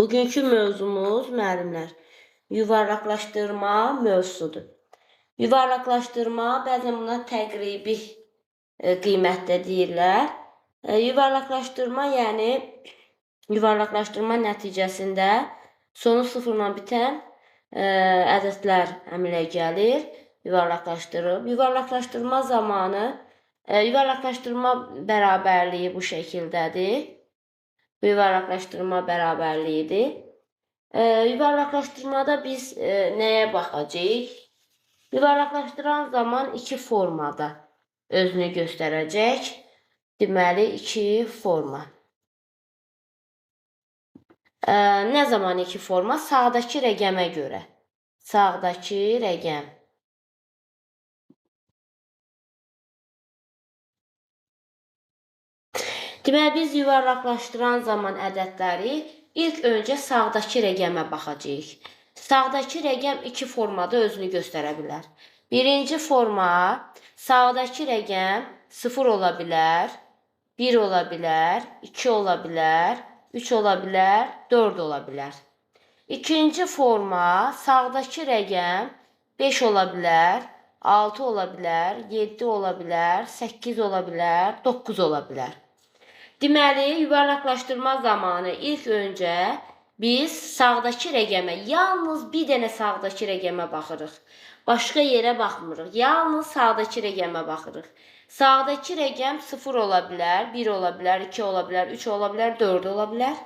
Bugünkü mövzumuz müəllimlər yuvarlaqlaşdırma mövzusudur. Yuvarlaqlaşdırma bəzən buna təqribi qiymət də deyirlər. Yuvarlaqlaşdırma yəni yuvarlaqlaşdırma nəticəsində sonu sıfırla bitən ədədlər əmələ gəlir. Yuvarlaqlaşdırma zamanı yuvarlaqlaşdırma bərabərliyi bu şəkildədir. Yuvarlaqlaşdırma bərabərliyidir. Yuvarlaqlaşdırmada biz nəyə baxacağıq? Yuvarlaqlaşdıran zaman iki formada özünü göstərəcək. Deməli, iki forma. Nə zaman iki forma? Sağdakı rəqəmə görə. Sağdakı rəqəm. Deməli, biz yuvarlaqlaşdıran zaman ədədləri ilk öncə sağdakı rəqəmə baxacağıq. Sağdakı rəqəm iki formada özünü göstərə bilər. Birinci forma, sağdakı rəqəm 0 ola bilər, 1 ola bilər, 2 ola bilər, 3 ola bilər, 4 ola bilər. İkinci forma, sağdakı rəqəm 5 ola bilər, 6 ola bilər, 7 ola bilər, 8 ola bilər, 9 ola bilər. Deməli, yuvarlaqlaşdırma zamanı ilk öncə biz sağdakı rəqəmə, yalnız bir dənə sağdakı rəqəmə baxırıq. Başqa yerə baxmırıq. Yalnız sağdakı rəqəmə baxırıq. Sağdakı rəqəm 0 ola bilər, 1 ola bilər, 2 ola bilər, 3 ola bilər, 4 ola bilər.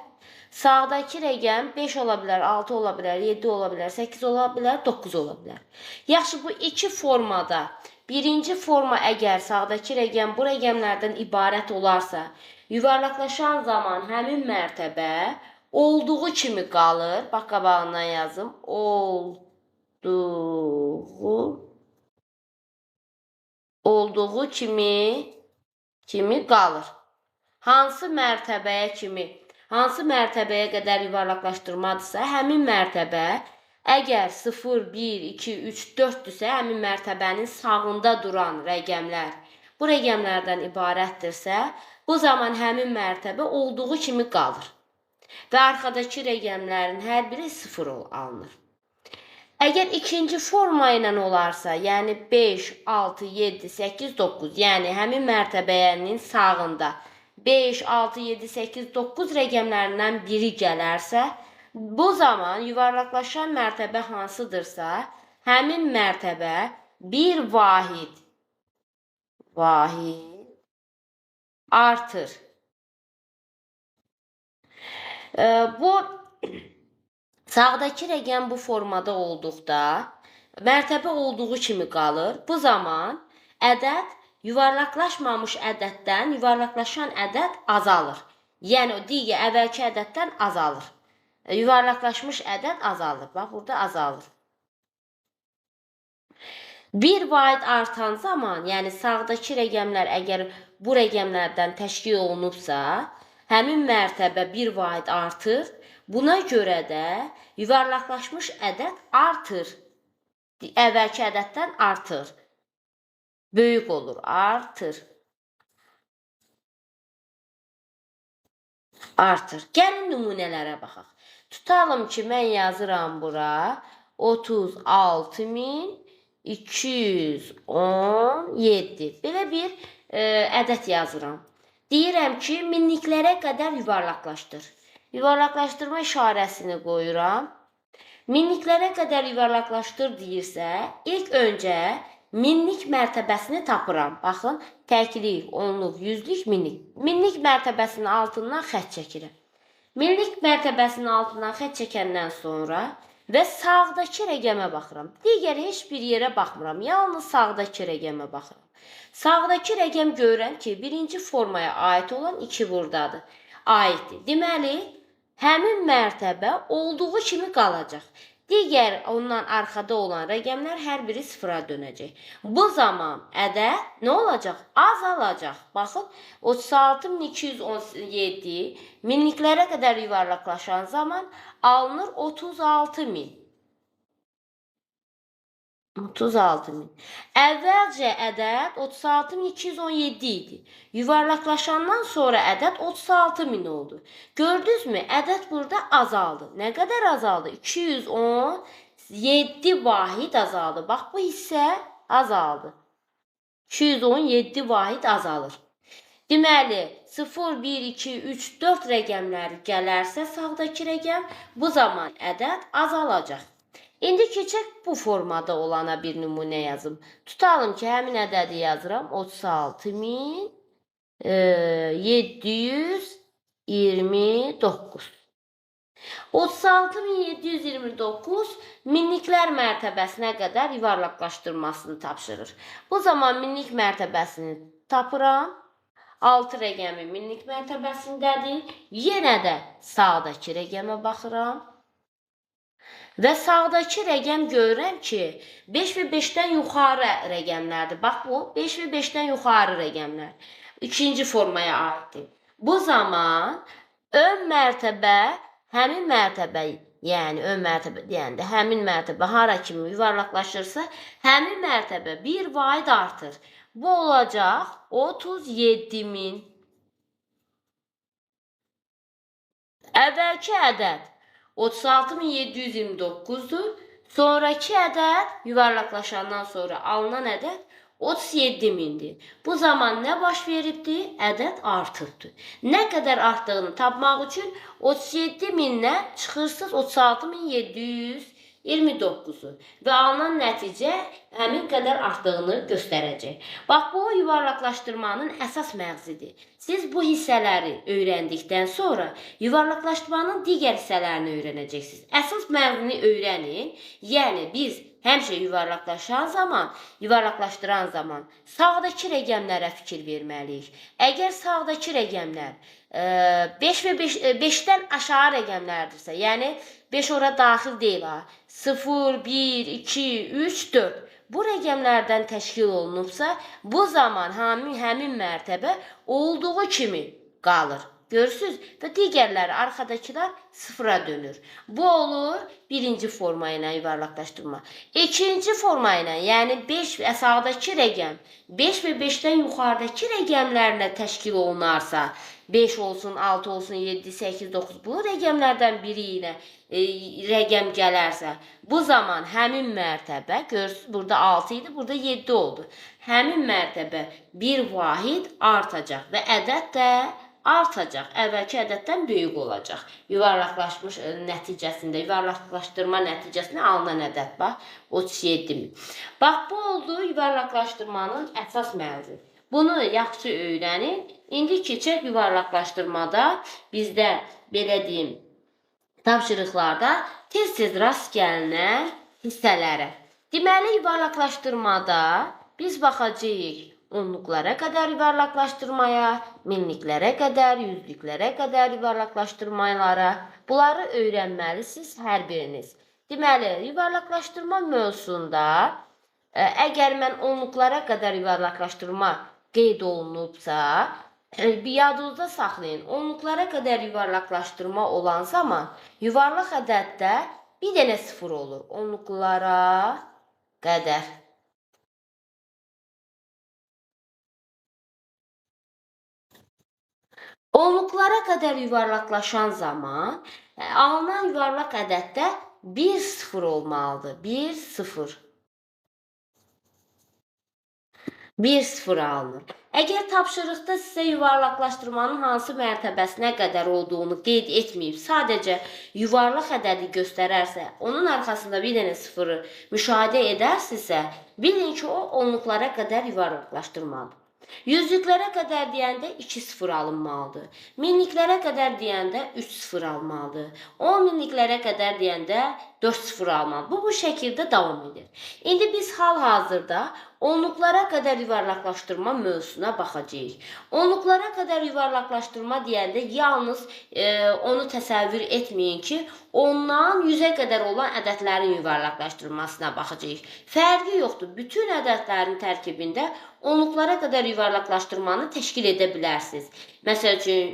Sağdakı rəqəm 5 ola bilər, 6 ola bilər, 7 ola bilər, 8 ola bilər, 9 ola bilər. Yaxşı, bu iki formada birinci forma əgər sağdakı rəqəm bu rəqəmlərdən ibarət olarsa, yuvarlaqlaşan zaman həmin mərtəbə olduğu kimi qalır. Bax, qabağından yazım. Olduğu kimi qalır. Hansı mərtəbəyə qədər yuvarlaqlaşdırmadırsa, həmin mərtəbə əgər 0, 1, 2, 3, 4-dürsə, həmin mərtəbənin sağında duran rəqəmlər bu rəqəmlərdən ibarətdirsə, bu zaman həmin mərtəbə olduğu kimi qalır və arxadakı rəqəmlərin hər biri 0 alınır. Əgər ikinci forma ilə olarsa, yəni 5, 6, 7, 8, 9, yəni həmin mərtəbənin sağında 5, 6, 7, 8, 9 rəqəmlərindən biri gələrsə, bu zaman yuvarlaqlaşan mərtəbə hansıdırsa, həmin mərtəbə bir vahid artır. Bu sağdakı rəqəm bu formada olduqda mərtəbə olduğu kimi qalır. Bu zaman ədəd yuvarlaqlaşmamış ədəddən yuvarlaqlaşan ədəd azalır. Yəni digər əvvəlki ədəddən azalır. Yuvarlaqlaşmış ədəd azalır. Bax, burada azalır. Bir vahid artan zaman, yəni sağdakı rəqəmlər əgər bu rəqəmlərdən təşkil olunubsa, həmin mərtəbə bir vahid artır. Buna görə də yuvarlaqlaşmış ədəd artır. Əvvəlki ədəddən artır. Böyük olur, artır. Artır. Gəlin nümunələrə baxaq. Tutalım ki, mən yazıram bura 36.217. Belə bir ədəd yazıram. Deyirəm ki, minliklərə qədər yuvarlaqlaşdır. Yuvarlaqlaşdırma işarəsini qoyuram. Minliklərə qədər yuvarlaqlaşdır deyirsə, ilk öncə minlik mərtəbəsini tapıram. Baxın, təklik, onluq, yüzlük, minlik. Minlik mərtəbəsinin altından xətt çəkirəm. Minlik mərtəbəsinin altından xətt çəkəndən sonra və sağdakı rəqəmə baxıram. Digər heç bir yerə baxmıram. Yalnız sağdakı rəqəmə baxıram. Sağdakı rəqəm görürəm ki, birinci formaya aid olan 2 buradadır. Aiddir. Deməli, həmin mərtəbə olduğu kimi qalacaq. Digər ondan arxada olan rəqəmlər hər biri sıfıra dönəcək. Bu zaman ədəd nə olacaq? Azalacaq. Baxın, 36.217 minliklərə qədər yuvarlaqlaşan zaman alınır 36.000. 36.000. Əvvəlcə ədəd 36.217 idi. Yuvarlaqlaşandan sonra ədəd 36.000 oldu. Gördünüzmü? Ədəd burada azaldı. Nə qədər azaldı? 217 vahid azaldı. Bax, bu hissə azaldı. 217 vahid azalır. Deməli, 0, 1, 2, 3, 4 rəqəmləri gələrsə sağdakı rəqəm, bu zaman ədəd azalacaq. İndi keçək bu formada olana bir nümunə yazım. Tutalım ki, həmin ədədi yazıram. 36.729. 36.729 minliklər mərtəbəsinə qədər yuvarlaqlaşdırmasını tapşırır. Bu zaman minlik mərtəbəsini tapıram. 6 rəqəmi minlik mərtəbəsindədir. Yenə də sağdakı rəqəmə baxıram. Və sağdakı rəqəm görürəm ki, 5 və 5-dən yuxarı rəqəmlərdir. Bax, bu 5 və 5-dən yuxarı rəqəmlər. İkinci formaya aiddir. Bu zaman ön mərtəbə, həmin mərtəbə, yəni ön mərtəbə deyəndə, həmin mərtəbə hara kimi yuvarlaqlaşırsa, həmin mərtəbə bir vahid artır. Bu olacaq 37.000. Əvvəlki ədəd 36.729-dur. Sonraki ədəd yuvarlaqlaşandan sonra alınan ədəd 37.000-dir. Bu zaman nə baş veribdir? Ədəd artıbdır. Nə qədər artdığını tapmaq üçün 37.000-dən çıxırsınız 36.729-u və alınan nəticə həmin qədər artdığını göstərəcək. Bax, bu yuvarlaqlaşdırmanın əsas məğzidir. Siz bu hissələri öyrəndikdən sonra yuvarlaqlaşdırmanın digər hissələrini öyrənəcəksiniz. Əsas məğzini öyrənin. Yəni, biz həmişə yuvarlaqlaşdıran zaman sağdakı rəqəmlərə fikir verməliyik. Əgər sağdakı rəqəmlər 5 və 5-dən aşağı rəqəmlərdirsə, yəni 5 ora daxil deyil, 0, 1, 2, 3, 4. Bu rəqəmlərdən təşkil olunubsa, bu zaman həmin mərtəbə olduğu kimi qalır. Görürsünüz? Və digərləri, arxadakılar sıfıra dönür. Bu olur birinci forma ilə yuvarlaqlaşdırma. İkinci forma ilə, yəni sağdakı rəqəm 5 və 5-dən yuxarıdakı rəqəmlərlə təşkil olunarsa, 5 olsun, 6 olsun, 7, 8, 9 bu rəqəmlərdən biri ilə rəqəm gələrsə, bu zaman həmin mərtəbə, görürsünüz, burada 6 idi, burada 7 oldu. Həmin mərtəbə bir vahid artacaq və ədəd də artacaq. Əvvəlki ədəddən böyük olacaq. Yuvarlaqlaşdırma nəticəsində alınan ədəd, bax, 37.000. Bax, bu oldu yuvarlaqlaşdırmanın əsas məğzi. Bunu yaxşı öyrənin. İndi keçək yuvarlaqlaşdırmada bizdə, belə deyim, tapşırıqlarda tez-tez rast gəlinən hissələrə. Deməli, yuvarlaqlaşdırmada biz baxacağıq onluqlara qədər yuvarlaqlaşdırmaya, minliklərə qədər, yüzlüklərə qədər yuvarlaqlaşdırmalara. Bunları öyrənməlisiniz hər biriniz. Deməli, yuvarlaqlaşdırma mövzusunda əgər mən onluqlara qədər yuvarlaqlaşdırma qeyd olunubsa, yadınızda saxlayın. Onluqlara qədər yuvarlaqlaşdırma olan zaman yuvarlaq ədəddə bir dənə sıfır olur. Onluqlara qədər. Onluqlara qədər yuvarlaqlaşan zaman alınan yuvarlaq ədəddə 1 sıfır olmalıdır. 1 sıfır. 1 sıfır alınır. Əgər tapşırıqda sizə yuvarlaqlaşdırmanın hansı mərtəbəsinə qədər olduğunu qeyd etməyib, sadəcə yuvarlaq ədədi göstərərsə, onun arxasında bir dənə sıfırı müşahidə edərsinizsə, bilin ki, o onluqlara qədər yuvarlaqlaşdırmadır. Yüzlüklərə qədər deyəndə 2 sıfır alınmalıdır. Minliklərə qədər deyəndə 3 sıfır alınmalıdır. 10 minliklərə qədər deyəndə 4 sıfır alınmalıdır. Bu şəkildə davam edir. İndi biz hal-hazırda onluqlara qədər yuvarlaqlaşdırma mövzusuna baxacağıq. Onluqlara qədər yuvarlaqlaşdırma deyəndə yalnız onu təsəvvür etməyin ki, ondan 100-ə qədər olan ədədlərin yuvarlaqlaşdırmasına baxacağıq. Fərqi yoxdur. Bütün ədədlərin tərkibində onluqlara qədər yuvarlaqlaşdırmanı təşkil edə bilərsiniz. Məsəl üçün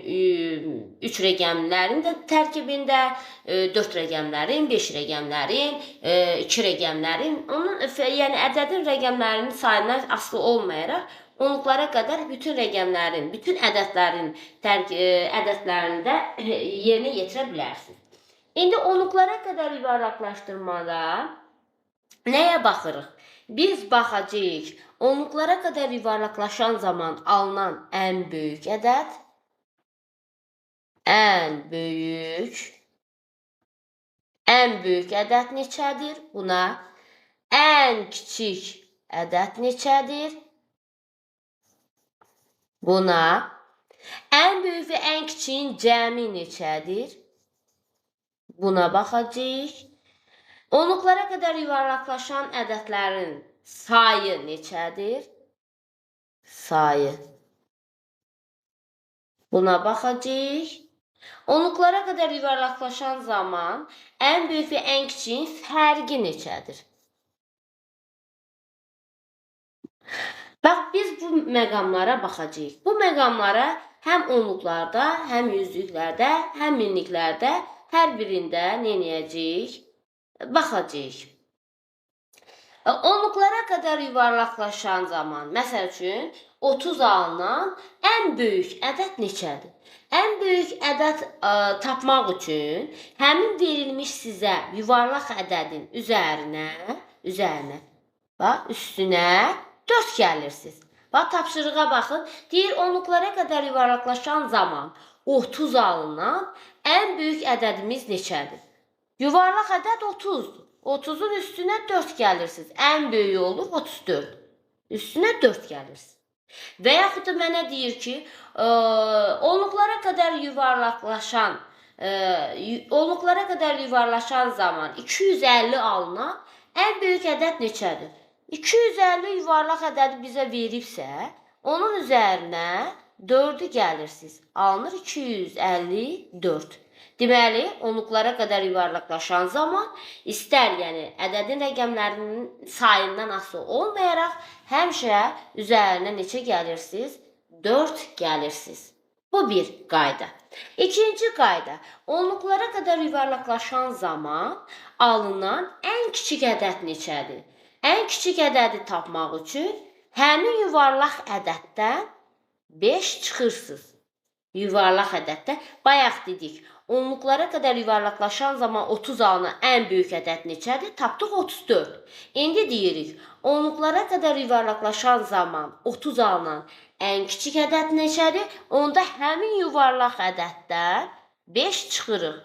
3 rəqəmlərin də tərkibində 4 rəqəmlərin, 5 rəqəmlərin, 2 rəqəmlərin, yəni ədədin rəqəmlərinin sayından asılı olmayaraq onluqlara qədər bütün rəqəmlərin, bütün ədədlərin ədədlərində yerinə yetirə bilərsiniz. İndi onluqlara qədər yuvarlaqlaşdırmada nəyə baxırıq? Biz baxacağıq, onluqlara qədər yuvarlaqlaşan zaman alınan ən böyük ədəd, ən böyük ədəd neçədir? Buna ən kiçik ədəd neçədir? Buna ən böyük və ən kiçiyin cəmi neçədir? Buna baxacağıq. Onluqlara qədər yuvarlaqlaşan ədədlərin sayı neçədir? Sayı. Buna baxacağıq. Onluqlara qədər yuvarlaqlaşan zaman ən böyük və ən kiçiyin fərqi neçədir? Bax, biz bu məqamlara baxacağıq. Bu məqamlara həm onluqlarda, həm yüzlüklərdə, həm minliklərdə hər birində nə edəcəyik? Baxacağıq. Onluqlara qədər yuvarlaqlaşan zaman, məsəl üçün 30 alınan ən böyük ədəd neçədir? Ən böyük ədəd tapmaq üçün həmin verilmiş sizə yuvarlaq ədədin üzərinə, bax, üstünə 4 gəlirsiniz. Bax, tapşırığa baxın. Deyir, onluqlara qədər yuvarlaqlaşan zaman 30 alınan ən böyük ədədimiz neçədir? Yuvarlaq ədəd 30-dur. 30-un üstünə 4 gəlirsiniz. Ən böyüyü olur 34. Üstünə 4 gəlirsiniz. Və yaxud da mənə deyir ki, onluqlara qədər yuvarlaşan zaman 250 alınan ən böyük ədəd neçədir? 250 yuvarlaq ədədi bizə veribsə, onun üzərinə 4-ü gəlirsiniz. Alınır 254. Deməli, onluqlara qədər yuvarlaqlaşan zaman istər, yəni ədədin rəqəmlərinin sayından asılı olmayaraq həmişə üzərinə neçə gəlirsiniz? 4 gəlirsiniz. Bu bir qayda. İkinci qayda, onluqlara qədər yuvarlaqlaşan zaman alınan ən kiçik ədəd neçədir? Ən kiçik ədədi tapmaq üçün həmin yuvarlaq ədəddən 5 çıxırsınız. Yuvarlaq ədəddə bayaq dedik, onluqlara qədər yuvarlaqlaşan zaman 30 alınan ən böyük ədəd neçədir? Tapdıq 34. İndi deyirik, onluqlara qədər yuvarlaqlaşan zaman 30 alınan ən kiçik ədəd neçədir? Onda həmin yuvarlaq ədəddən 5 çıxırıq.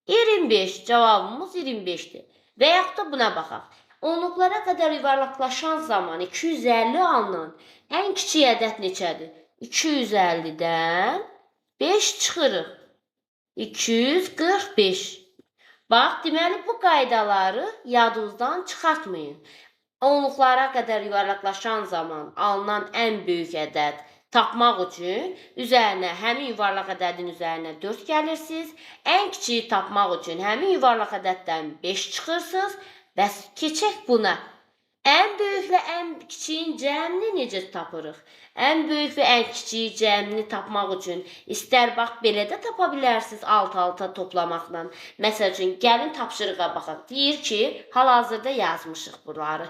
25, cavabımız 25-dir. Və yaxud da buna baxaq. Onluqlara qədər yuvarlaqlaşan zaman 250 alınan ən kiçik ədəd neçədir? 250-dən 5 çıxırıq. 245. Bax, deməli bu qaydaları yadınızdan çıxartmayın. Onluqlara qədər yuvarlaqlaşan zaman alınan ən böyük ədəd tapmaq üçün üzərinə, həmin yuvarlaq ədədin üzərinə 4 gəlirsiniz. Ən kiçiyi tapmaq üçün həmin yuvarlaq ədəddən 5 çıxırsınız. Bəs keçək buna. Ən böyük və ən kiçiyin cəmini necə tapırıq? Ən böyük və ən kiçiyi cəmini tapmaq üçün istər bax belə də tapa bilərsiniz alt-alta toplamaqla. Məsəl üçün, gəlin tapşırığa baxaq. Deyir ki, hal-hazırda yazmışıq bunları.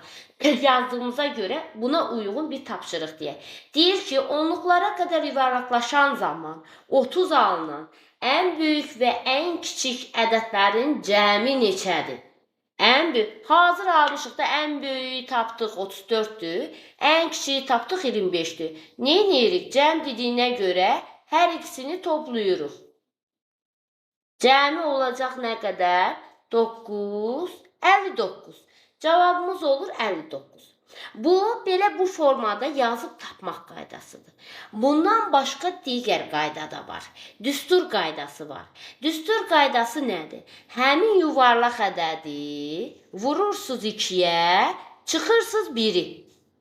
Yazdığımıza görə buna uyğun bir tapşırıq deyək. Deyir ki, onluqlara qədər yuvarlaqlaşan zaman 30 alınan ən böyük və ən kiçik ədədlərin cəmi neçədir? Ən böyük, hazır almışıq da ən böyüyü tapdıq 34-dür, ən kiçiyi tapdıq 25-dir. Nə edirik? Cəm dediyinə görə hər ikisini toplayırıq. Cəmi olacaq nə qədər? 9, 59. Cavabımız olur 59. Bu, belə bu formada yazıb tapmaq qaydasıdır. Bundan başqa digər qayda da var. Düstur qaydası var. Düstur qaydası nədir? Həmin yuvarlaq ədədi vurursunuz 2-yə, çıxırsınız 1-i.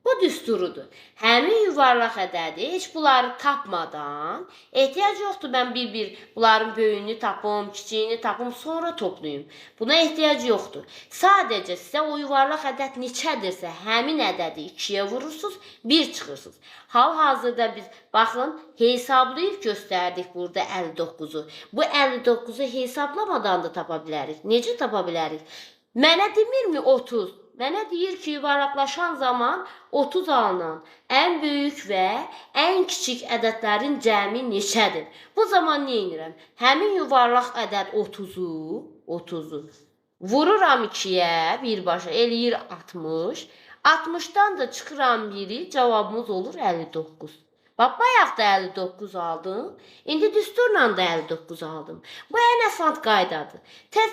Bu düsturudur. Həmin yuvarlaq ədədi heç bunları tapmadan, ehtiyac yoxdur mən bir-bir bunların böyüyünü tapım, kiçiyini tapım, sonra toplayım. Buna ehtiyac yoxdur. Sadəcə sizə o yuvarlaq ədəd neçədirsə, həmin ədədi 2-yə vurursunuz, 1 çıxırsınız. Hal-hazırda biz, baxın, hesablayıb göstərdik burada 59-u. Bu 59-u hesablamadan da tapa bilərik. Necə tapa bilərik? Mənə demirmi 30? Mənə deyir ki, yuvarlaqlaşan zaman 30 alınan ən böyük və ən kiçik ədədlərin cəmi neçədir? Bu zaman nə edirəm? Həmin yuvarlaq ədəd 30'u vururam 2-yə, birbaşa eləyir 60. 60'dan da çıxıram 1'i, cavabımız olur 59. Bax, bayaq da 59 aldım. İndi düsturla da 59 aldım. Bu ən asan qaydadır. Tez,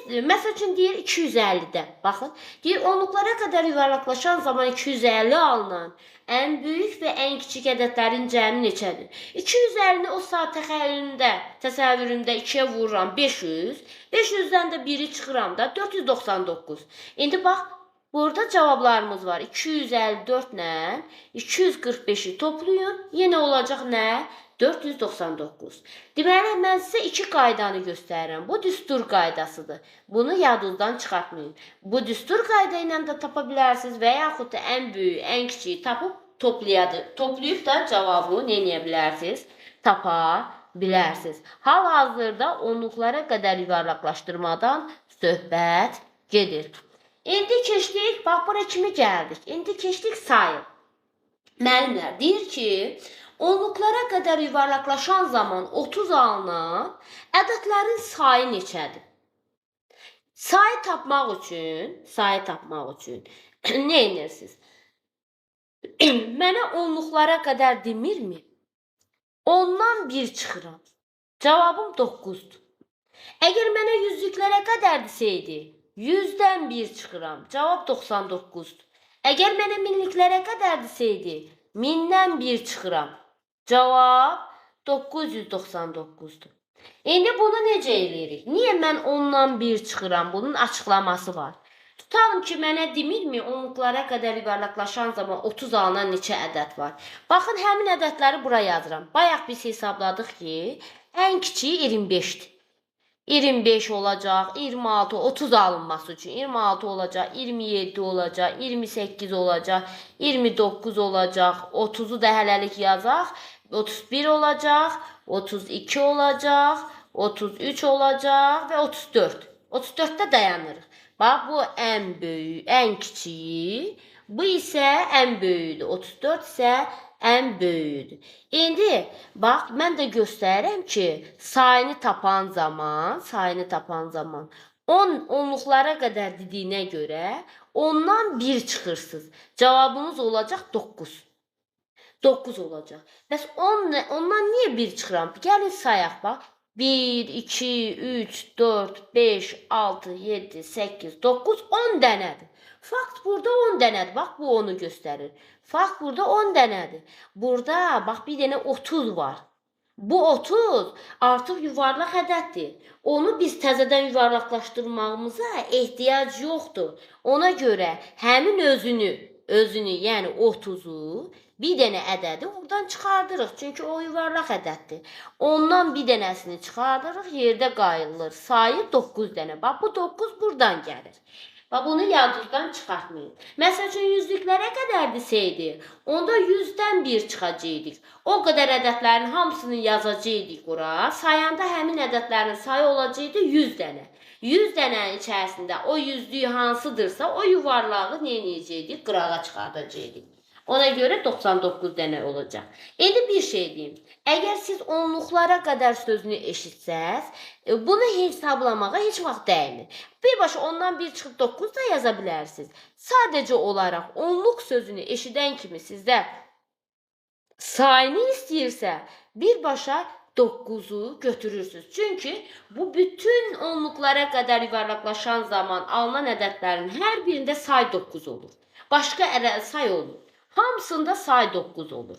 məsəl üçün deyir 250'də. Baxın, deyir onluqlara qədər yuvarlaqlaşan zaman 250 alınan ən böyük və ən kiçik ədədlərin cəmi neçədir? 250'ni o saat təsəvvürümdə 2'yə vururam 500. 500'dən də 1'i çıxıram da 499. İndi bax, burada cavablarımız var. 254 ilə 245'i toplayın. Yenə olacaq nə? 499. Deməli, mən sizə 2 qaydanı göstərirəm. Bu düstur qaydasıdır. Bunu yadınızdan çıxartmayın. Bu düstur qayda ilə də tapa bilərsiniz və yaxud da ən böyük, ən kiçiyi tapıb toplayıb da cavabını eləyə bilərsiniz, tapa bilərsiniz. Hal-hazırda onluqlara qədər yuvarlaqlaşdırmadan söhbət gedir. İndi keçdik, bax, bura kimi gəldik. İndi keçdik sayı. Müəllimlər deyir ki, onluqlara qədər yuvarlaqlaşan zaman 30 alınan ədədlərin sayı neçədir? Sayı tapmaq üçün nə edirsiniz? Mənə onluqlara qədər demirmi? Ondan 1 çıxıram. Cavabım 9'dur. Əgər mənə yüzlüklərə qədər desəydi, 100'dən 1 çıxıram. Cavab 99'dur. Əgər mənə minliklərə qədər desəydi, 1000'dən 1 çıxıram. Cavab 999'dur. İndi bunu necə eləyirik? Niyə mən 10'dan 1 çıxıram? Bunun açıqlaması var. Tutalım ki, mənə demirmi onluqlara qədər yuvarlaqlaşan zaman 30 alınan neçə ədəd var? Baxın, həmin ədədləri bura yazıram. Bayaq biz hesabladıq ki, ən kiçiyi 25'dir. 25 olacaq, 26, 30 alınması üçün 26 olacaq, 27 olacaq, 28 olacaq, 29 olacaq, 30'u da hələlik yazaq, 31 olacaq, 32 olacaq, 33 olacaq və 34. 34'də dayanırıq. Bax, bu ən böyük, ən kiçiyi, bu isə ən böyüdür. 34 isə ən böyüdür. İndi bax, mən də göstərirəm ki, sayını tapan zaman 10 onluqlara qədər dediyinə görə ondan 1 çıxırsınız. Cavabınız olacaq 9. 9 olacaq. Bəs ondan niyə 1 çıxıram? Gəlin sayaq bax. 1, 2, 3, 4, 5, 6, 7, 8, 9, 10 dənədir. Fakt burada 10 dənədir. Bax, bu onu göstərir. Fakt burada 10 dənədir. Burada bax, bir dənə 30 var. Bu 30 artıq yuvarlaq ədəddir. Onu biz təzədən yuvarlaqlaşdırmağımıza ehtiyac yoxdur. Ona görə həmin özünü, yəni 30'u, bir dənə ədədi oradan çıxardırıq. Çünki o yuvarlaq ədəddir. Ondan bir dənəsini çıxardırıq, yerdə qayılır. Sayı 9 dənə. Bax, bu 9 buradan gəlir. Bax, bunu yadınızdan çıxartmayın. Məsəl üçün, yüzlüklərə qədər desəydi, onda 100'dən 1 çıxacaqdik. O qədər ədədlərin hamısını yazacaqdik ora. Sayanda həmin ədədlərin sayı olacaqdı 100 dənə. 100 dənənin içərisində o yüzlük hansıdırsa, o yuvarlağı nə edəcəkdik? Qırağa çıxardacaqdik. Ona görə 99 dənə olacaq. İndi bir şey deyim. Əgər siz onluqlara qədər sözünü eşitsəz, bunu hesablamağa heç vaxt dəymir. Birbaşa ondan 1 çıxıb 9 da yaza bilərsiniz. Sadəcə olaraq onluq sözünü eşidən kimi sizdə sayını istəyirsə, birbaşa 9'u götürürsünüz. Çünki bu bütün onluqlara qədər yuvarlaqlaşan zaman alınan ədədlərin hər birində say 9 olur. Başqa say olur. Hamısında say 9 olur.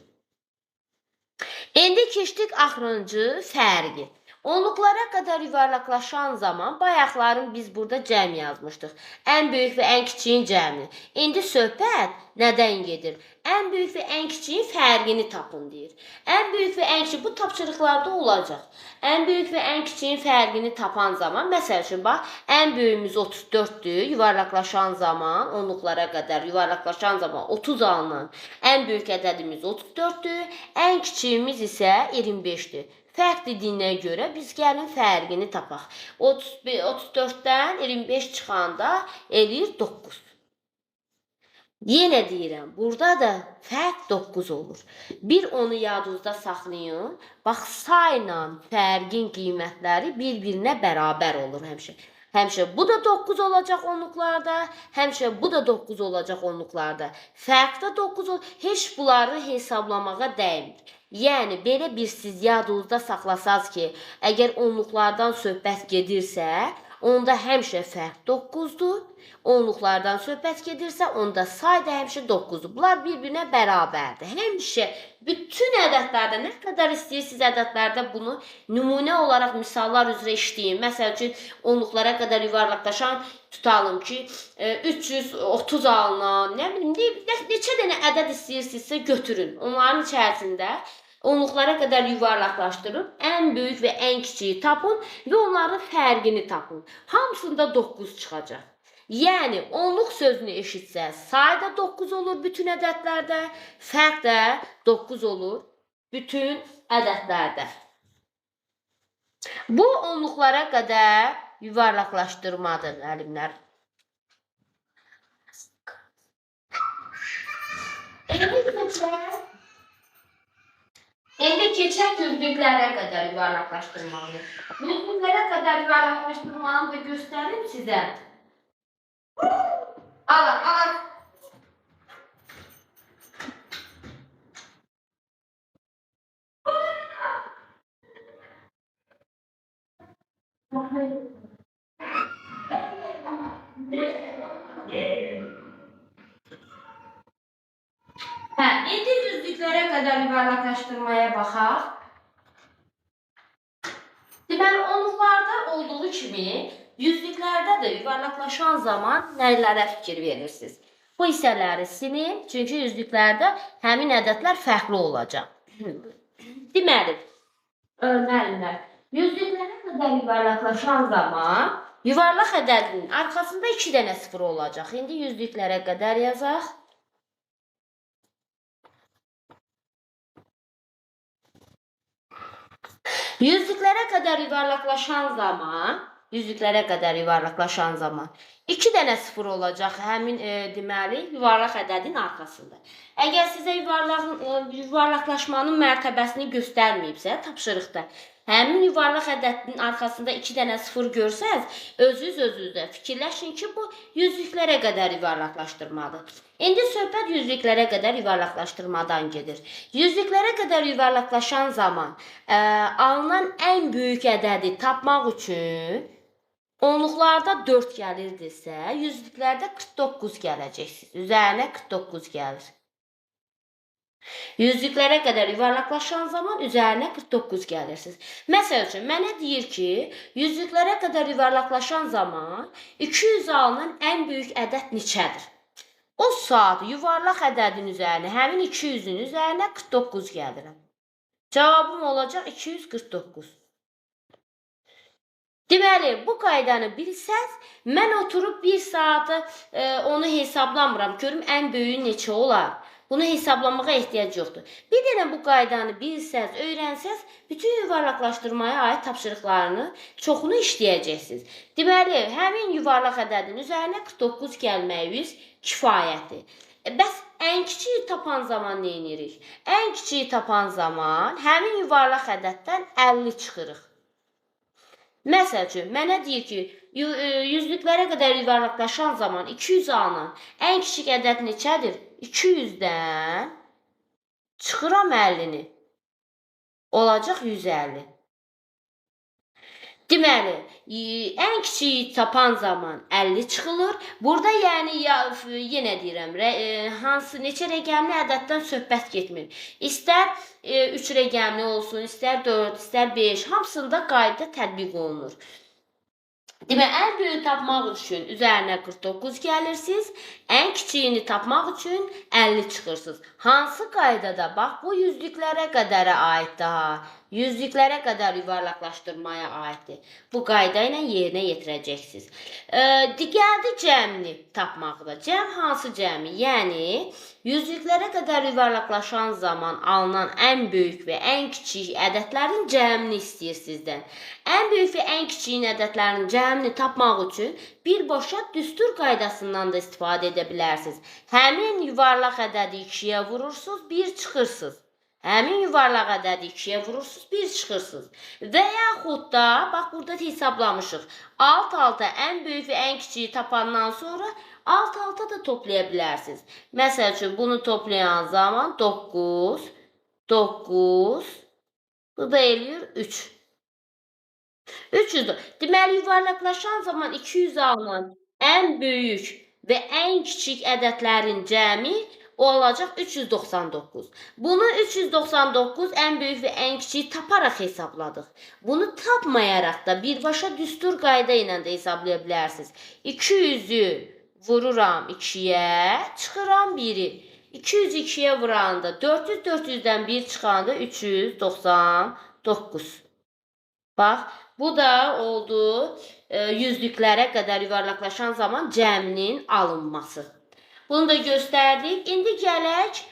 İndi keçdik axırıncı fərqi. Onluqlara qədər yuvarlaqlaşan zaman bayaqların biz burada cəm yazmışdıq. Ən böyük və ən kiçiyin cəmini. İndi söhbət nədən gedir? Ən böyük və ən kiçiyin fərqini tapın deyir. Ən böyük və ən kiçik bu tapşırıqlarda olacaq. Ən böyük və ən kiçiyin fərqini tapan zaman, məsəl üçün bax, ən böyüyümüz 34-dür. Yuvarlaqlaşan zaman, onluqlara qədər yuvarlaqlaşan zaman 30 alınan ən böyük ədədimiz 34-dür. Ən kiçiyimiz isə 25-dir. Fərq dediyinə görə biz gəlin fərqini tapaq. 34-dən 25 çıxanda eləyir 9. Yenə deyirəm, burada da fərq 9 olur. Bir onu yadınızda saxlayın. Bax, sayla fərqin qiymətləri bir-birinə bərabər olur həmişə. Həmişə bu da 9 olacaq onluqlarda, həmişə bu da 9 olacaq onluqlarda. Fərq də 9 olur. Heç bunları hesablamağa dəymir. Yəni, belə bir siz yadınızda saxlasaz ki, əgər onluqlardan söhbət gedirsə, onda həmişə fərq 9-dur. Onluqlardan söhbət gedirsə, onda say da həmişə 9-dur. Bunlar bir-birinə bərabərdir. Həmişə bütün ədədlərdə, nə qədər istəyirsiniz ədədlərdə bunu nümunə olaraq misallar üzrə işləyin. Məsəl üçün, onluqlara qədər yuvarlaqlaşan tutalım ki, 330 alınan, nə bilim, neçə dənə ədəd istəyirsinizsə götürün. Onların içərisində onluqlara qədər yuvarlaqlaşdırıb, ən böyük və ən kiçiyi tapın və onların fərqini tapın. Hamısında 9 çıxacaq. Yəni, onluq sözünü eşitsəz, say da 9 olur bütün ədədlərdə, fərq də 9 olur bütün ədədlərdə. Bu, onluqlara qədər yuvarlaqlaşdırmadır, müəllimlər. İndi keçək yüzlüklərə qədər yuvarlaqlaşdırmalı. Yüzlüklərə qədər yuvarlaqlaşdırmanı da göstərim sizə. Alın. İndi yüzlüklərə qədər yuvarlaqlaşdırmaya baxaq. Deməli, onluqlarda olduğu kimi, yüzlüklərdə də yuvarlaqlaşan zaman nələrə fikir verirsiniz? Bu hissələri silin, çünki yüzlüklərdə həmin ədədlər fərqli olacaq. Deməli, müəllimlər, yüzlüklərə qədər yuvarlaqlaşan zaman yuvarlaq ədədinin arxasında 2 dənə sıfır olacaq. İndi yüzlüklərə qədər yazaq. Yüzlüklərə qədər yuvarlaqlaşan zaman 2 dənə sıfır olacaq həmin deməli yuvarlaq ədədin arxasında. Əgər sizə yuvarlaqlaşmanın mərtəbəsini göstərməyibsə tapşırıqda, həmin yuvarlaq ədədin arxasında 2 dənə sıfır görsəz, özünüzdə fikirləşin ki, bu yüzlüklərə qədər yuvarlaqlaşdırmadır. İndi söhbət yüzlüklərə qədər yuvarlaqlaşdırmadan gedir. Yüzlüklərə qədər yuvarlaqlaşan zaman alınan ən böyük ədədi tapmaq üçün onluqlarda 4 gəlirdirsə, yüzlüklərdə 49 gələcəksiniz. Üzərinə 49 gəlir. Yüzlüklərə qədər yuvarlaqlaşan zaman üzərinə 49 gəlirsiniz. Məsəl üçün, mənə deyir ki, yüzlüklərə qədər yuvarlaqlaşan zaman 200 alınan ən böyük ədəd neçədir? O saat yuvarlaq ədədin üzərinə, həmin 200-ün üzərinə 49 gəlirəm. Cavabım olacaq 249. Deməli, bu qaydanı bilsəz, mən oturub 1 saatı onu hesablamıram. Görüm, ən böyüyü neçə olar? Bunu hesablamağa ehtiyac yoxdur. Bir dənə bu qaydanı bilsəz, öyrənsəz, bütün yuvarlaqlaşdırmaya aid tapşırıqlarını çoxunu işləyəcəksiniz. Deməli, həmin yuvarlaq ədədin üzərinə 49 gəlməyiniz kifayətdir. Bəs ən kiçiyi tapan zaman nə edirik? Ən kiçiyi tapan zaman həmin yuvarlaq ədəddən 50 çıxırıq. Məsəl üçün, mənə deyir ki, yüzlüklərə qədər yuvarlaqlaşan zaman 200 alınan ən kiçik ədəd neçədir? 200-dən çıxıram 50-ni. Olacaq 150. Deməli, ən kiçiyi tapan zaman 50 çıxılır. Burada yəni yenə deyirəm, hansı neçə rəqəmli ədəddən söhbət getmir. İstər 3 rəqəmli olsun, istər 4, istər 5, hamısında qayda tətbiq olunur. Deməli, ən böyüyü tapmaq üçün üzərinə 49 gəlirsiniz, ən kiçiyini tapmaq üçün 50 çıxırsınız. Hansı qaydada? Bax, bu yüzlüklərə qədərə aiddir ha. Yüzlüklərə qədər yuvarlaqlaşdırmaya aiddir. Bu qayda ilə yerinə yetirəcəksiniz. Gəldi cəmini tapmaqda. Cəm hansı cəmi? Yəni, yüzlüklərə qədər yuvarlaqlaşan zaman alınan ən böyük və ən kiçik ədədlərin cəmini istəyir sizdən. Ən böyük və ən kiçik ədədlərin cəmini tapmaq üçün birbaşa düstur qaydasından da istifadə edə bilərsiniz. Həmin yuvarlaq ədədi 2-yə vurursunuz, 1 çıxırsınız. Həmin yuvarlaq ədədi 2-yə vurursunuz, 1 çıxırsınız. Və yaxud da, bax, burada hesablamışıq. Alt-alta ən böyük və ən kiçiyi tapandan sonra alt-alta da toplaya bilərsiniz. Məsəl üçün, bunu toplayan zaman 9, 9, bu da eləyir 3. 300. Deməli, yuvarlaqlaşan zaman 200 alınan ən böyük və ən kiçik ədədlərin cəmi olacaq 399. Bunu 399 ən böyük və ən kiçiyi taparaq hesabladıq. Bunu tapmayaraq da birbaşa düstur qayda ilə də hesablaya bilərsiniz. 200-ü vururam 2-yə, çıxıram 1-i. 200-ü 2-yə vuranda 400, 400-dən 1 çıxanda 399. Bax, bu da oldu yüzlüklərə qədər yuvarlaqlaşan zaman cəminin alınması. Bunu da göstərdik. İndi gələk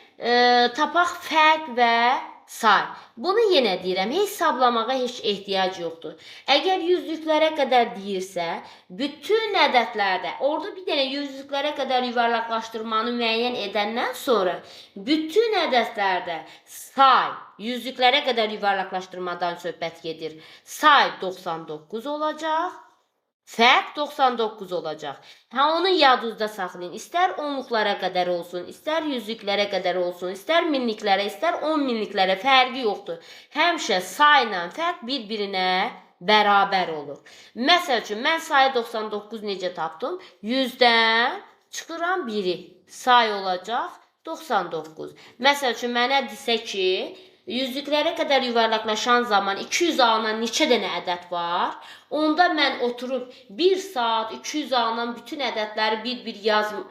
tapaq fərq və say. Bunu yenə deyirəm, hesablamağa heç ehtiyac yoxdur. Əgər yüzlüklərə qədər deyirsə, bütün ədədlərdə, orada bir dənə yüzlüklərə qədər yuvarlaqlaşdırmanı müəyyən edəndən sonra, bütün ədədlərdə say, yüzlüklərə qədər yuvarlaqlaşdırmadan söhbət gedir. Say 99 olacaq. Fərq 99 olacaq. Onu yadınızda saxlayın. İstər onluqlara qədər olsun, istər yüzlüklərə qədər olsun, istər minliklərə, istər 10 minliklərə fərqi yoxdur. Həmişə sayla fərq bir-birinə bərabər olur. Məsəl üçün, mən sayı 99 necə tapdım? 100-dən çıxıram 1-i. Say olacaq 99. Məsəl üçün, mənə desə ki, yüzlüklərə qədər yuvarlaqlaşan zaman 200 alınan neçə dənə ədəd var? Onda mən oturub 1 saat 200 alınan bütün ədədləri bir-bir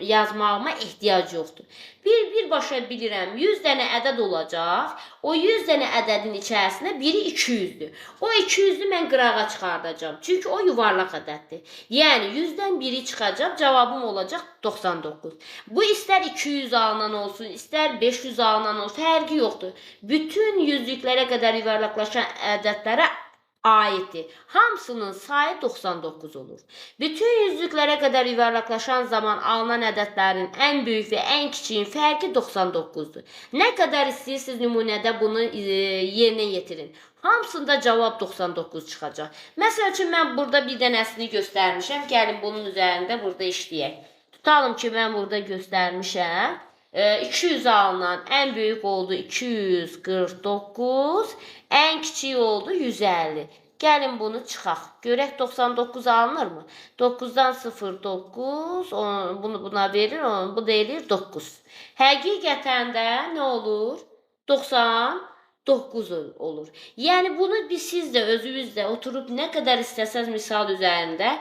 yazmağıma ehtiyac yoxdur. Birbaşa bilirəm, 100 dənə ədəd olacaq. O 100 dənə ədədin içərisində biri 200-dür. O 200-ü mən qırağa çıxardacağım. Çünki o yuvarlaq ədəddir. Yəni, 100-dən biri çıxacaq, cavabım olacaq 99. Bu, istər 200 alınan olsun, istər 500 alınan olsun, fərqi yoxdur. Bütün yüzlüklərə qədər yuvarlaqlaşan ədədlərə aiddir. Hamısının sayı 99 olur. Bütün yüzlüklərə qədər yuvarlaqlaşan zaman alınan ədədlərin ən böyük və ən kiçiyin fərqi 99-dur. Nə qədər istəyirsiniz nümunədə bunu yerinə yetirin. Hamısında cavab 99 çıxacaq. Məsəl üçün, mən burada bir dənəsini göstərmişəm. Gəlin bunun üzərində burada işləyək. Tutalım ki, mən burada göstərmişəm. 200 alınan ən böyük oldu 249, ən kiçik oldu 150. Gəlin bunu çıxaq. Görək 99 alınır mı? 9-dan 0, 9, bunu buna verir, bu da eləyir 9. Həqiqətən də nə olur? 99 olur. Yəni, bunu siz də özünüz də oturub nə qədər istəsəz misal üzərində,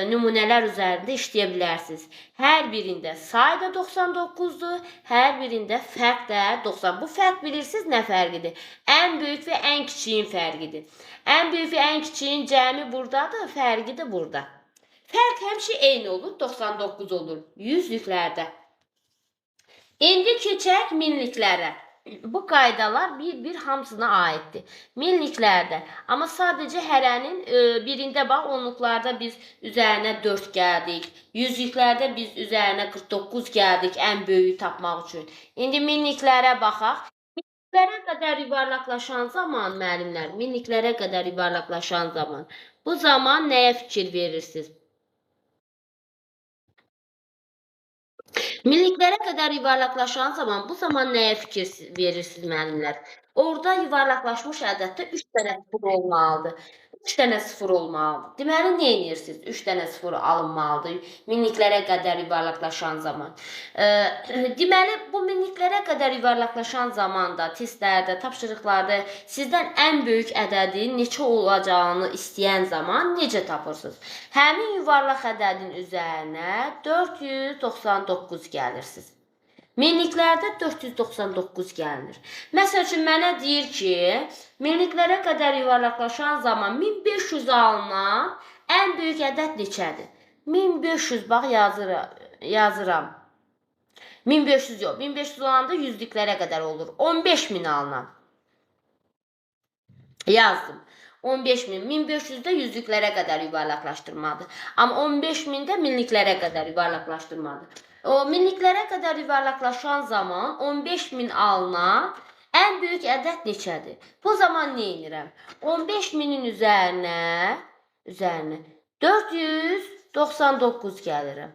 nümunələr üzərində işləyə bilərsiniz. Hər birində say da 99-dur, hər birində fərq də 90. Bu fərq bilirsiniz nə fərqidir? Ən böyük və ən kiçiyin fərqidir. Ən böyük və ən kiçiyin cəmi buradadır, fərqi də burada. Fərq həmişə eyni olur, 99 olur yüzlüklərdə. İndi keçək minliklərə. Bu qaydalar bir hamısına aiddir. Minliklərdə. Amma sadəcə hərənin birində bax, onluqlarda biz üzərinə 4 gəldik. Yüzlüklərdə biz üzərinə 49 gəldik ən böyüyü tapmaq üçün. İndi minliklərə baxaq. Minliklərə qədər yuvarlaqlaşan zaman, müəllimlər, minliklərə qədər yuvarlaqlaşan zaman, bu zaman nəyə fikir verirsiniz? Minliklərə qədər yuvarlaqlaşan zaman bu zaman nəyə fikir verirsiniz müəllimlər? Orada yuvarlaqlaşmış ədəddə 3 dənə sıfır olmalıdır. 3 dənə sıfır olmalıdır. Deməli, nə edirsiniz? 3 dənə sıfır alınmalıdır minliklərə qədər yuvarlaqlaşan zaman. Deməli, bu minliklərə qədər yuvarlaqlaşan zamanda, testlərdə, tapşırıqlarda sizdən ən böyük ədədin neçə olacağını istəyən zaman necə tapırsınız? Həmin yuvarlaq ədədin üzərinə 499 gəlirsiniz. Minliklərdə 499 gəlinir. Məsəl üçün, mənə deyir ki, minliklərə qədər yuvarlaqlaşan zaman 1500 alınan ən böyük ədəd neçədir? 1500, bax, yazıram. 1500 yox, 1500 olanda yüzlüklərə qədər olur. 15.000 alınan. Yazdım. 15.000, 1500-də yüzlüklərə qədər yuvarlaqlaşdırmadır. Amma 15.000-də minliklərə qədər yuvarlaqlaşdırmadır. O minliklərə qədər yuvarlaqlaşan zaman 15.000 alınan ən böyük ədəd neçədir? Bu zaman nə edirəm? 15.000-in üzərinə 499 gəlirəm.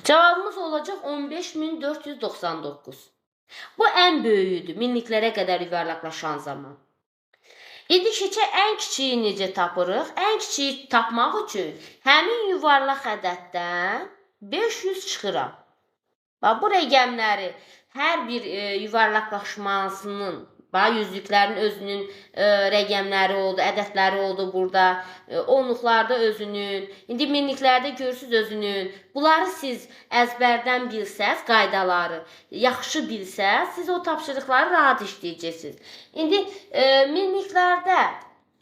Cavabımız olacaq 15.499. Bu ən böyüyüdür minliklərə qədər yuvarlaqlaşan zaman. İndi keçək ən kiçiyi necə tapırıq? Ən kiçiyi tapmaq üçün həmin yuvarlaq ədəddən 500 çıxıram. Bax, bu rəqəmləri hər bir yuvarlaqlaşmasının, yüzlüklərin özünün rəqəmləri oldu, ədədləri oldu burada, onluqlarda özünün, indi minliklərdə görürsünüz özünün. Bunları siz əzbərdən bilsəz, qaydaları yaxşı bilsəz, siz o tapşırıqları rahat işləyəcəksiniz. İndi minliklərdə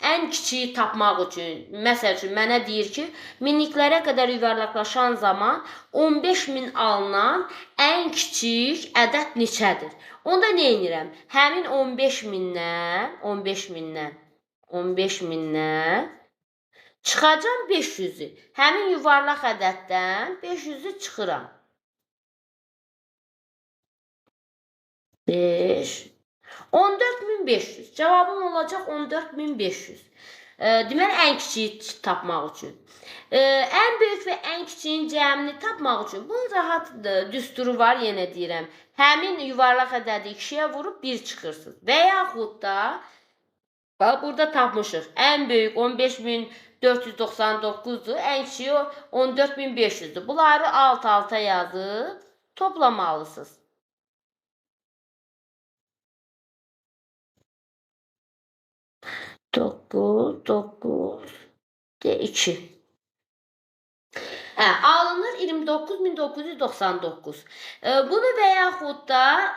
ən kiçiyi tapmaq üçün, məsəl üçün, mənə deyir ki, minliklərə qədər yuvarlaqlaşan zaman 15.000 alınan ən kiçik ədəd neçədir? Onda nə edirəm? Həmin 15.000-dən çıxacam 500-ü. Həmin yuvarlaq ədəddən 500-ü çıxıram. 14.500. Cavabım olacaq 14.500. Deməli, ən kiçiyi tapmaq üçün. Ən böyük və ən kiçiyin cəmini tapmaq üçün bunun rahat düsturu var, yenə deyirəm. Həmin yuvarlaq ədədi 2-yə vurub 1 çıxırsınız. Və yaxud da, burada tapmışıq. Ən böyük 15.499-dur, ən kiçiyi 14.500-dür. Bunları alt-alta yazıb toplamalısınız. 2. Alınır 29.999. Bunu və yaxud da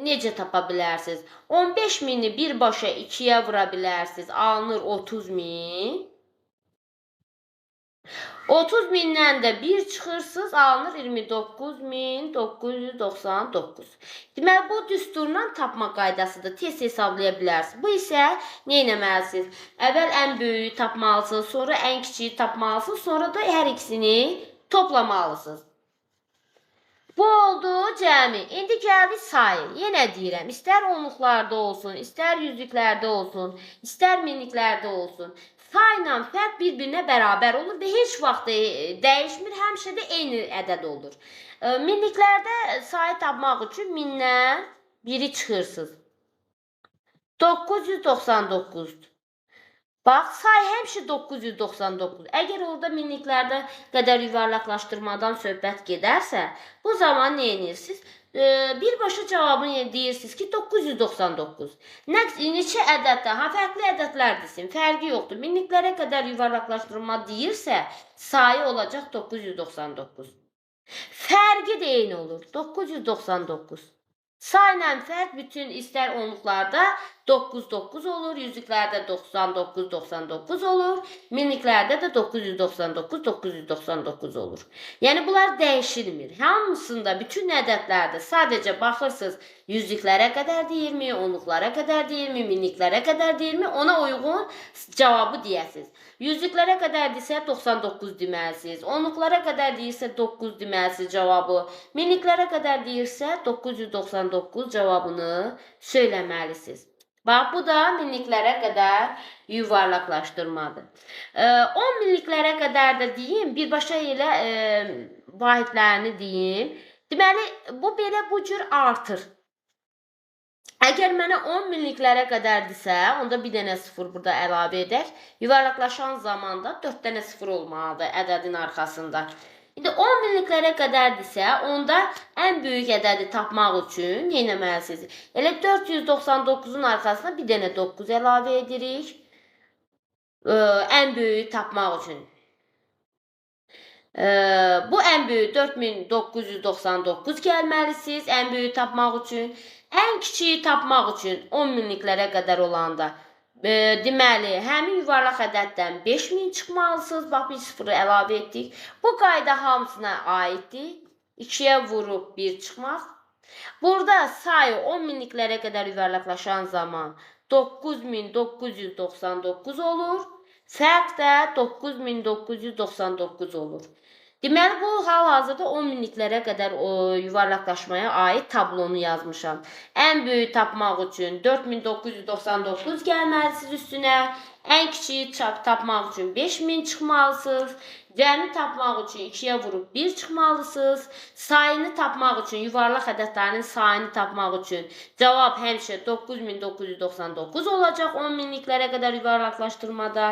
necə tapa bilərsiniz? 15.000-i birbaşa 2-yə vura bilərsiniz. Alınır 30.000. 30.000-dən də 1 çıxırsınız, alınır 29.999. Deməli, bu düsturla tapma qaydasıdır. Tez hesablaya bilərsiniz. Bu isə nə etməlisiniz? Əvvəl ən böyüyü tapmalısınız, sonra ən kiçiyi tapmalısınız, sonra da hər ikisini toplamalısınız. Bu oldu cəmi. İndi gəldik sayı. Yenə deyirəm, istər onluqlarda olsun, istər yüzlüklərdə olsun, istər minliklərdə olsun. Sayla fərq bir-birinə bərabər olur və heç vaxt dəyişmir, həmişə də eyni ədəd olur. Minliklərdə sayı tapmaq üçün 1000-dən 1-i çıxırsınız. 999-dur. Bax, say həmişə 999. Əgər orada minliklərdə qədər yuvarlaqlaşdırmadan söhbət gedərsə, bu zaman nə edirsiniz? Birbaşa cavabını deyirsiniz ki, 999. Neçə ədəddə, fərqli ədədlər desin, fərqi yoxdur. Minliklərə qədər yuvarlaqlaşdırma deyirsə, sayı olacaq 999. Fərqi də eyni olur, 999. Sayla fərq bütün istər onluqlarda 99 olur, yüzlüklərdə 99 olur, minliklərdə də 999 olur. Yəni, bunlar dəyişilmir. Hamısında, bütün ədədlərdə sadəcə baxırsınız, yüzlüklərə qədər deyilmi, onluqlara qədər deyilmi, minliklərə qədər deyilmi, ona uyğun cavabı deyəsiniz. Yüzlüklərə qədər desə 99 deməlisiniz, onluqlara qədər deyirsə 9 deməlisiniz cavabı, minliklərə qədər deyirsə 999 cavabını söyləməlisiniz. Bax, bu da minliklərə qədər yuvarlaqlaşdırmadır. 10 minliklərə qədər də deyim, birbaşa elə vahidlərini deyim. Deməli, bu belə bu cür artır. Əgər mənə 10 minliklərə qədərdirsə, onda bir dənə 0 burada əlavə edək. Yuvarlaqlaşan zamanda 4 dənə 0 olmalıdır ədədin arxasında. İndi 10 minliklərə qədərdirsə, onda ən böyük ədədi tapmaq üçün nə etməlisiniz? Elə 499-un arxasına bir dənə 9 əlavə edirik. Ən böyüyü tapmaq üçün. Bu ən böyük 4999 gəlməlisiniz ən böyük tapmaq üçün. Ən kiçiyi tapmaq üçün 10 minliklərə qədər olanda deməli, həmin yuvarlaq ədəddən 5000 çıxmalısınız. Bax, bir sıfırı əlavə etdik. Bu qayda hamısına aiddir. 2-yə vurub 1 çıxmaq. Burada sayı 10 minliklərə qədər yuvarlaqlaşan zaman 9999 olur. Fərq də 9999 olur. Deməli, bu hal-hazırda 10 minliklərə qədər yuvarlaqlaşmaya aid tablonu yazmışam. Ən böyük tapmaq üçün 4999 gəlməlisiniz üstünə. Ən kiçiyi tapmaq üçün 5000 çıxmalısınız. Cəmi tapmaq üçün 2-yə vurub 1 çıxmalısınız. Sayını tapmaq üçün, yuvarlaq ədədlərin sayını tapmaq üçün cavab həmişə 9999 olacaq 10 minliklərə qədər yuvarlaqlaşdırmada.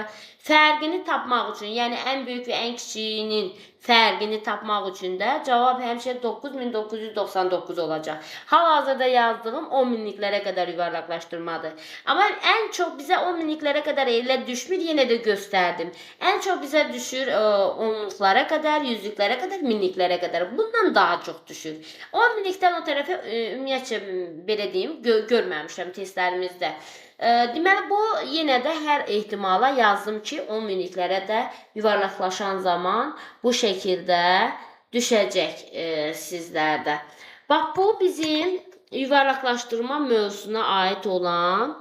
Fərqini tapmaq üçün, yəni ən böyük və ən kiçiyinin fərqini tapmaq üçün də cavab həmişə 9999 olacaq. Hal-hazırda yazdığım 10 minliklərə qədər yuvarlaqlaşdırmadır. Amma ən çox bizə 10 minliklərə qədər elə düşmür, yenə də göstərdim. Ən çox bizə düşür onluqlara qədər, yüzlüklərə qədər, minliklərə qədər. Bundan daha çox düşür. 10 minlikdən o tərəfə ümumiyyətcə belə deyim, görməmişəm testlərimizdə. Deməli, bu yenə də hər ehtimala yazdım ki, 10 minliklərə də yuvarlaqlaşan zaman bu şəkildə düşəcək sizlərdə. Bax, bu bizim yuvarlaqlaşdırma mövzusuna aid olan